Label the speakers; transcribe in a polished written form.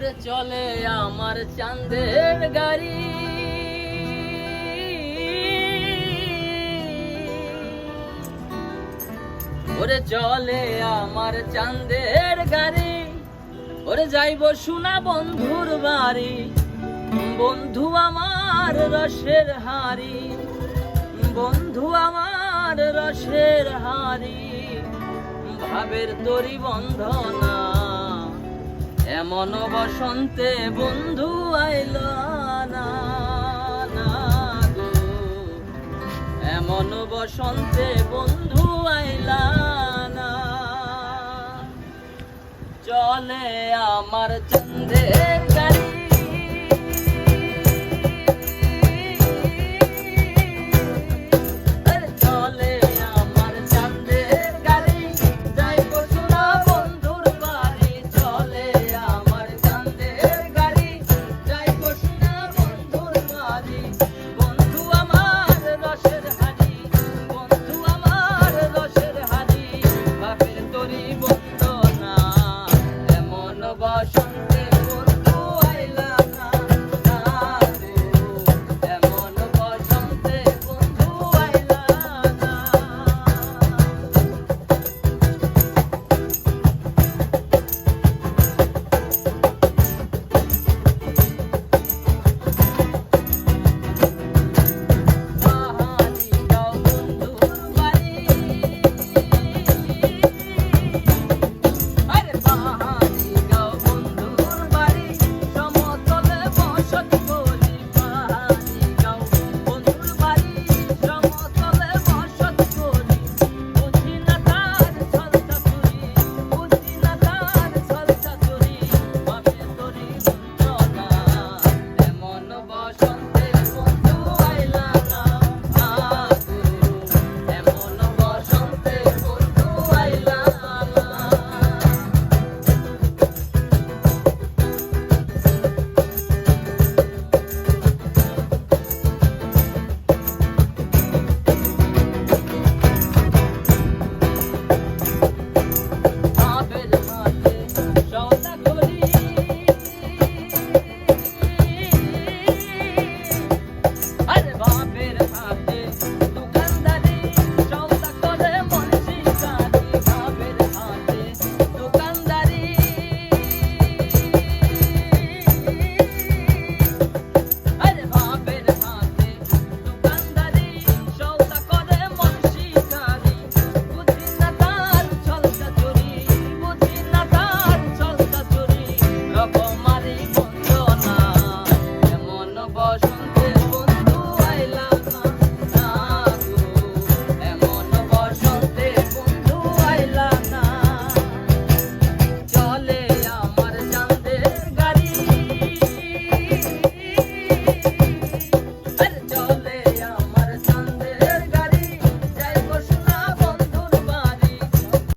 Speaker 1: ওরে চলে আমার চাঁদের গাড়ি, ওরে চলে আমার চাঁদের গাড়ি, ওরে যাইব সোনা বন্ধুর বাড়ি, বন্ধু আমার রসের হাড়ি, বন্ধু আমার রসের হাড়ি, ভাবের তরি বন্ধনা এমন বসন্তে বন্ধু আইল না, না গো, এমন বসন্তে বন্ধু আইলা না। চলে আমার চাঁদের গাড়ি, চলে আমার চাঁদের গাড়ি, যাইব সোনা বন্ধুর বাড়ি, চলে আমার চাঁদের গাড়ি, যাইব সোনা বন্ধুর বাড়ি, বন্ধু আমার রসের হাড়ি, বন্ধু আমার রসের হাড়ি, বাপের তরি বন্ধনা এমন বসন্তে